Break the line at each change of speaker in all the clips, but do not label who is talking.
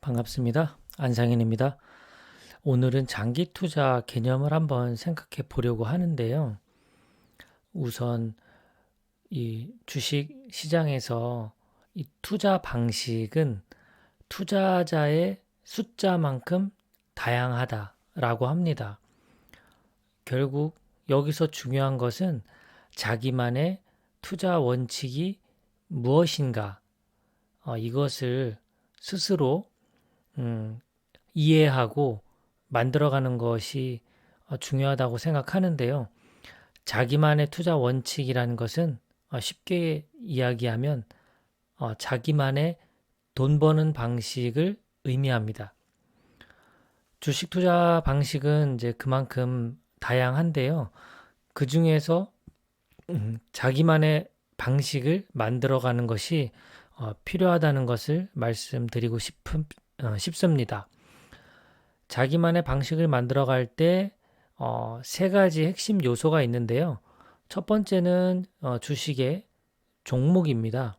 반갑습니다. 안상현입니다. 오늘은 장기 투자 개념을 한번 생각해 보려고 하는데요. 우선 이 주식 시장에서 이 투자 방식은 투자자의 숫자만큼 다양하다라고 합니다. 결국 여기서 중요한 것은 자기만의 투자 원칙이 무엇인가, 이것을 스스로 이해하고 만들어가는 것이 중요하다고 생각하는데요. 자기만의 투자 원칙이라는 것은 쉽게 이야기하면 자기만의 돈 버는 방식을 의미합니다. 주식 투자 방식은 이제 그만큼 다양한데요. 그 중에서 자기만의 방식을 만들어가는 것이 필요하다는 것을 말씀드리고 싶습니다. 자기만의 방식을 만들어갈 때 세 가지 핵심 요소가 있는데요. 첫 번째는 주식의 종목입니다.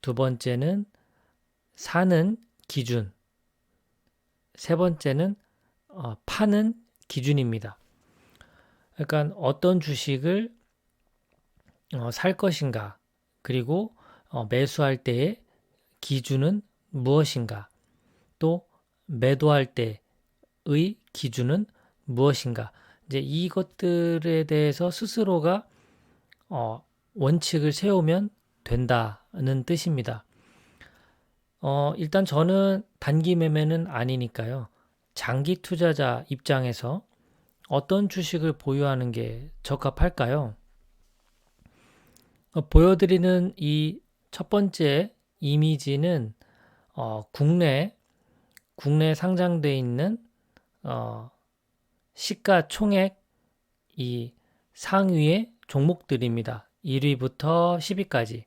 두 번째는 사는 기준, 세 번째는 파는 기준입니다. 그러니까 어떤 주식을 살 것인가, 그리고 매수할 때의 기준은 무엇인가, 또 매도할 때의 기준은 무엇인가. 이제 이것들에 대해서 스스로가 원칙을 세우면 된다는 뜻입니다. 일단 저는 단기 매매는 아니니까요. 장기 투자자 입장에서 어떤 주식을 보유하는 게 적합할까요? 보여드리는 이 첫 번째 이미지는 국내 상장돼 있는 시가총액 이 상위의 종목들입니다. 1위부터 10위까지.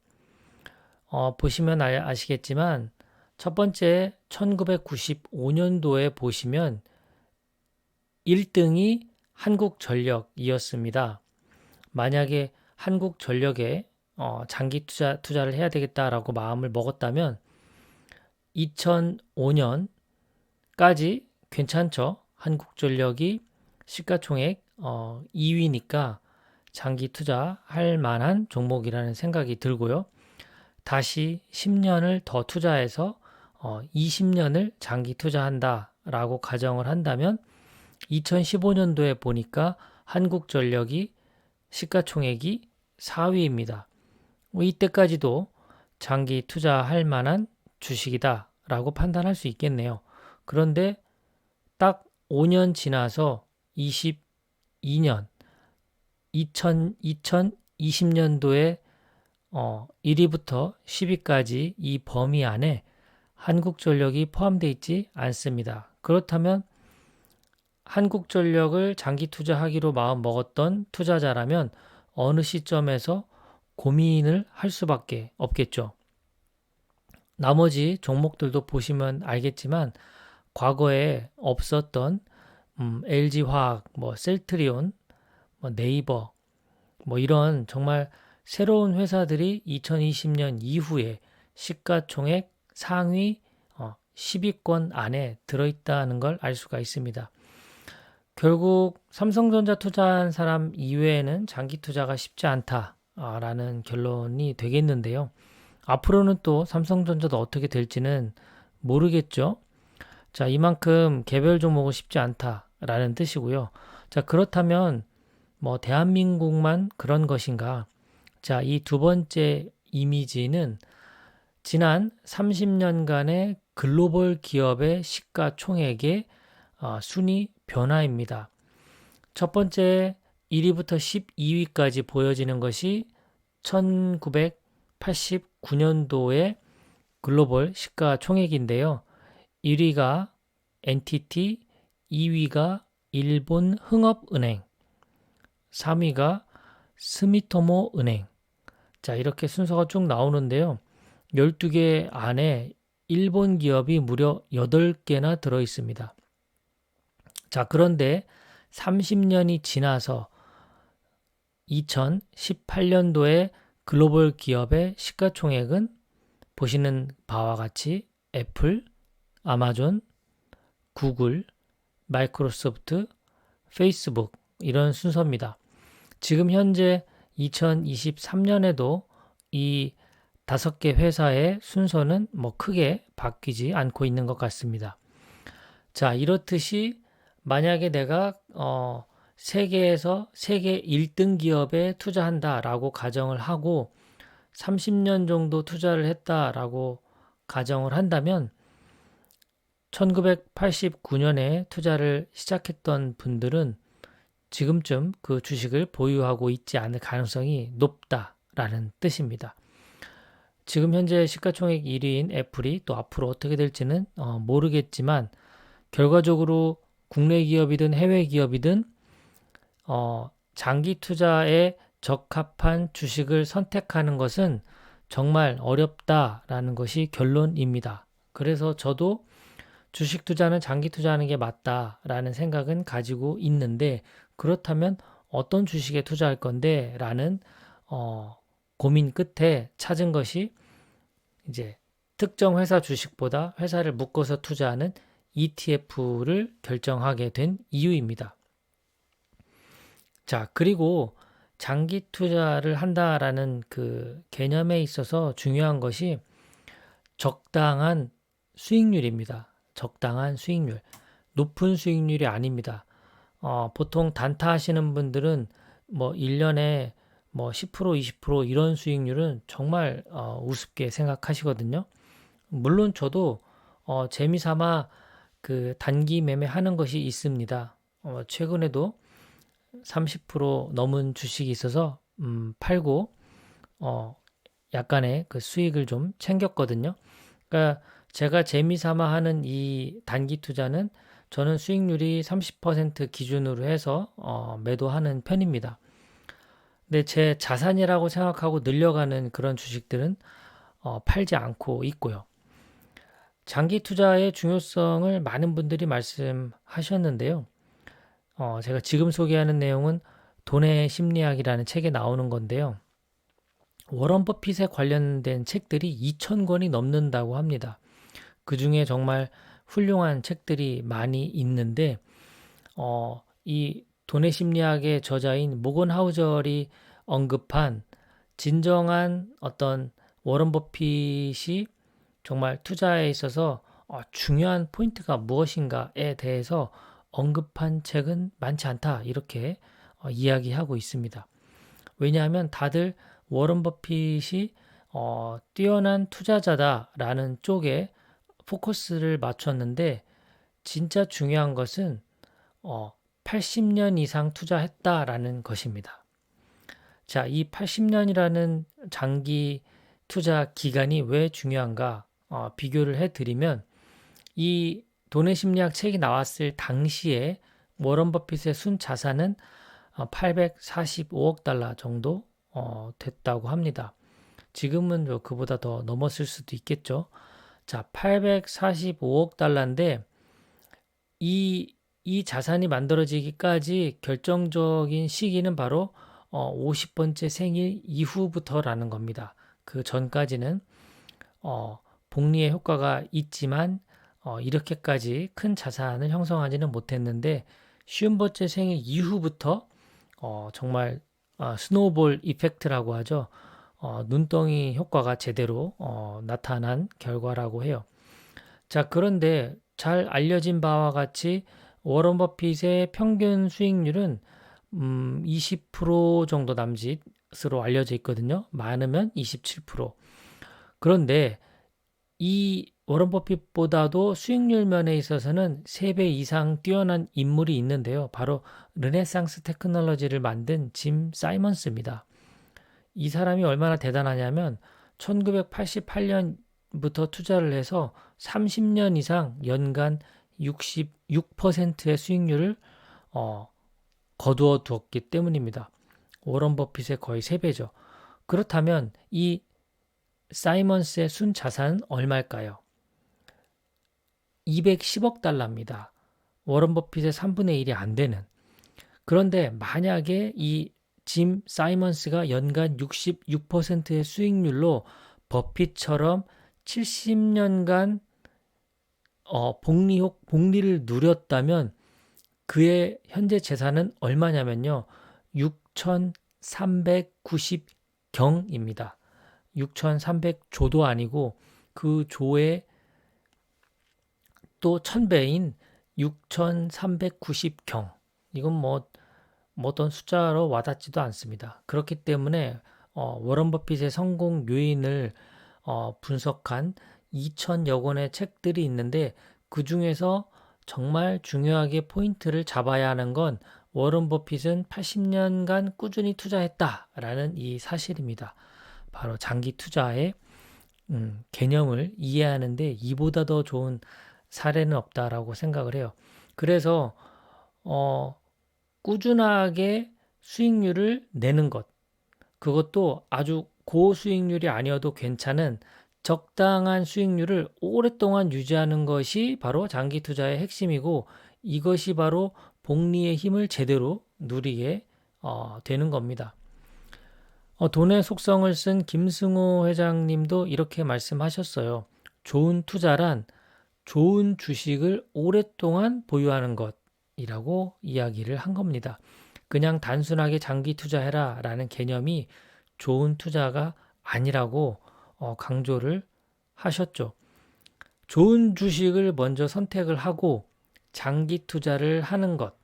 보시면 아시겠지만 첫 번째 1995년도에 보시면 1등이 한국전력이었습니다. 만약에 한국전력에 장기 투자를 해야 되겠다라고 마음을 먹었다면 2005년까지 괜찮죠. 한국전력이 시가총액 2위니까 장기 투자할 만한 종목이라는 생각이 들고요. 다시 10년을 더 투자해서 20년을 장기 투자한다라고 가정을 한다면 2015년도에 보니까 한국전력이 시가총액이 4위입니다. 이때까지도 장기 투자할 만한 주식이다라고 판단할 수 있겠네요. 그런데 딱 5년 지나서 22년, 2020년도에 1위부터 10위까지 이 범위 안에 한국전력이 포함되어 있지 않습니다. 그렇다면 한국전력을 장기 투자하기로 마음 먹었던 투자자라면 어느 시점에서 고민을 할 수밖에 없겠죠. 나머지 종목들도 보시면 알겠지만 과거에 없었던 LG화학, 셀트리온, 네이버, 이런 정말 새로운 회사들이 2020년 이후에 시가총액 상위 10위권 안에 들어있다는 걸 알 수가 있습니다. 결국 삼성전자 투자한 사람 이외에는 장기 투자가 쉽지 않다라는 결론이 되겠는데요. 앞으로는 또 삼성전자도 어떻게 될지는 모르겠죠. 자, 이만큼 개별 종목은 쉽지 않다라는 뜻이고요. 자, 그렇다면 대한민국만 그런 것인가? 자, 이 두 번째 이미지는 지난 30년간의 글로벌 기업의 시가총액의 순위 변화입니다. 첫 번째 1위부터 12위까지 보여지는 것이 1989년도의 글로벌 시가총액인데요. 1위가 NTT, 2위가 일본 흥업은행, 3위가 스미토모 은행. 자, 이렇게 순서가 쭉 나오는데요. 12개 안에 일본 기업이 무려 8개나 들어 있습니다. 자, 그런데 30년이 지나서 2018년도에 글로벌 기업의 시가총액은 보시는 바와 같이 애플, 아마존, 구글, 마이크로소프트, 페이스북 이런 순서입니다. 지금 현재 2023년에도 이 5개 회사의 순서는 뭐 크게 바뀌지 않고 있는 것 같습니다. 자, 이렇듯이 만약에 내가 세계에서 세계 1등 기업에 투자한다라고 가정을 하고 30년 정도 투자를 했다라고 가정을 한다면 1989년에 투자를 시작했던 분들은 지금쯤 그 주식을 보유하고 있지 않을 가능성이 높다라는 뜻입니다. 지금 현재 시가총액 1위인 애플이 또 앞으로 어떻게 될지는 모르겠지만 결과적으로 국내 기업이든 해외 기업이든 장기 투자에 적합한 주식을 선택하는 것은 정말 어렵다라는 것이 결론입니다. 그래서 저도 주식 투자는 장기 투자하는 게 맞다라는 생각은 가지고 있는데 그렇다면 어떤 주식에 투자할 건데 라는 고민 끝에 찾은 것이 이제 특정 회사 주식보다 회사를 묶어서 투자하는 ETF를 결정하게 된 이유입니다. 자, 그리고 장기 투자를 한다라는 그 개념에 있어서 중요한 것이 적당한 수익률입니다. 적당한 수익률. 높은 수익률이 아닙니다. 보통 단타 하시는 분들은 뭐 1년에 뭐 10%, 20% 이런 수익률은 정말 우습게 생각하시거든요. 물론 저도 재미삼아 그 단기 매매하는 것이 있습니다. 최근에도 30% 넘은 주식이 있어서 팔고 약간의 그 수익을 좀 챙겼거든요. 그러니까 제가 재미삼아 하는 이 단기 투자는 저는 수익률이 30% 기준으로 해서 매도하는 편입니다. 근데 제 자산이라고 생각하고 늘려가는 그런 주식들은 팔지 않고 있고요. 장기 투자의 중요성을 많은 분들이 말씀하셨는데요. 제가 지금 소개하는 내용은 돈의 심리학이라는 책에 나오는 건데요. 워런 버핏에 관련된 책들이 2,000권이 넘는다고 합니다. 그 중에 정말 훌륭한 책들이 많이 있는데, 이 돈의 심리학의 저자인 모건 하우절이 언급한 진정한 어떤 워런 버핏이 정말 투자에 있어서 중요한 포인트가 무엇인가에 대해서 언급한 책은 많지 않다. 이렇게 이야기하고 있습니다. 왜냐하면 다들 워런 버핏이 뛰어난 투자자다라는 쪽에 포커스를 맞췄는데 진짜 중요한 것은 80년 이상 투자했다라는 것입니다. 자, 이 80년이라는 장기 투자 기간이 왜 중요한가 비교를 해드리면 이 돈의 심리학 책이 나왔을 당시에 워런 버핏의 순 자산은 845억 달러 정도 됐다고 합니다. 지금은 그보다 더 넘었을 수도 있겠죠. 자, 845억 달러인데 이 자산이 만들어지기까지 결정적인 시기는 바로 50번째 생일 이후부터라는 겁니다. 그 전까지는 복리의 효과가 있지만 이렇게까지 큰 자산을 형성하지는 못했는데 50번째 생일 이후부터 정말 스노우볼 이펙트라고 하죠. 눈덩이 효과가 제대로 나타난 결과라고 해요. 자, 그런데 잘 알려진 바와 같이 워런 버핏의 평균 수익률은 20% 정도 남짓으로 알려져 있거든요. 많으면 27%. 그런데 이 워런 버핏보다도 수익률 면에 있어서는 3배 이상 뛰어난 인물이 있는데요. 바로 르네상스 테크놀로지를 만든 짐 사이먼스입니다. 이 사람이 얼마나 대단하냐면 1988년부터 투자를 해서 30년 이상 연간 66%의 수익률을 거두어 두었기 때문입니다. 워런 버핏의 거의 3배죠. 그렇다면 이 사이먼스의 순 자산은 얼마일까요? 210억 달러입니다. 워런 버핏의 3분의 1이 안 되는. 그런데 만약에 이 짐 사이먼스가 연간 66%의 수익률로 버핏처럼 70년간 복리를 누렸다면 그의 현재 재산은 얼마냐면요. 6,390경입니다. 6,300조도 아니고 그 조의 또 1000배인 6,390경. 이건 뭐 어떤 숫자로 와닿지도 않습니다. 그렇기 때문에 워런 버핏의 성공 요인을 분석한 2,000여 권의 책들이 있는데 그 중에서 정말 중요하게 포인트를 잡아야 하는 건 워런 버핏은 80년간 꾸준히 투자했다라는 이 사실입니다. 바로 장기 투자의 개념을 이해하는데 이보다 더 좋은 사례는 없다라고 생각을 해요. 그래서 꾸준하게 수익률을 내는 것, 그것도 아주 고수익률이 아니어도 괜찮은 적당한 수익률을 오랫동안 유지하는 것이 바로 장기 투자의 핵심이고 이것이 바로 복리의 힘을 제대로 누리게 되는 겁니다. 돈의 속성을 쓴 김승호 회장님도 이렇게 말씀하셨어요. 좋은 투자란 좋은 주식을 오랫동안 보유하는 것이라고 이야기를 한 겁니다. 그냥 단순하게 장기 투자해라 라는 개념이 좋은 투자가 아니라고 강조를 하셨죠. 좋은 주식을 먼저 선택을 하고 장기 투자를 하는 것,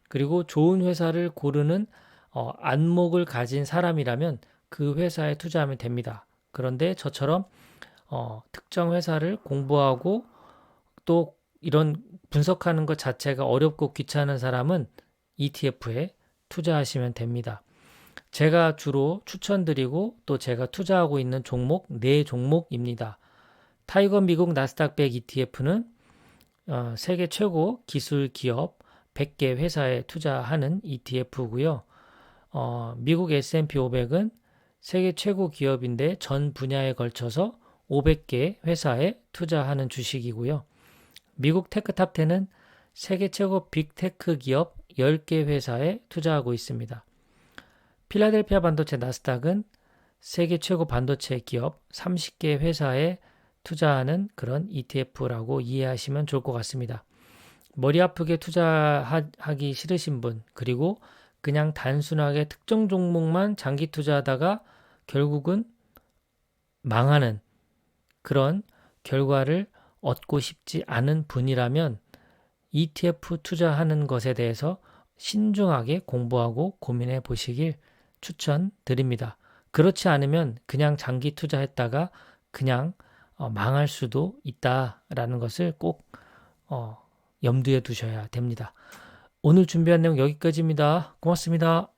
그리고 좋은 회사를 고르는 안목을 가진 사람이라면 그 회사에 투자하면 됩니다. 그런데 저처럼 특정 회사를 공부하고 또 이런 분석하는 것 자체가 어렵고 귀찮은 사람은 ETF에 투자하시면 됩니다. 제가 주로 추천드리고 또 제가 투자하고 있는 종목 4종목입니다. 타이거 미국 나스닥 100 ETF는 세계 최고 기술 기업 100개 회사에 투자하는 ETF고요. 미국 S&P 500은 세계 최고 기업인데 전 분야에 걸쳐서 500개 회사에 투자하는 주식이고요. 미국 테크탑 10은 세계 최고 빅테크 기업 10개 회사에 투자하고 있습니다. 필라델피아 반도체 나스닥은 세계 최고 반도체 기업 30개 회사에 투자하는 그런 ETF라고 이해하시면 좋을 것 같습니다. 머리 아프게 투자하기 싫으신 분, 그리고 그냥 단순하게 특정 종목만 장기 투자하다가 결국은 망하는 그런 결과를 얻고 싶지 않은 분이라면 ETF 투자하는 것에 대해서 신중하게 공부하고 고민해 보시길 추천드립니다. 그렇지 않으면 그냥 장기 투자했다가 그냥 망할 수도 있다라는 것을 꼭 염두에 두셔야 됩니다. 오늘 준비한 내용 여기까지입니다. 고맙습니다.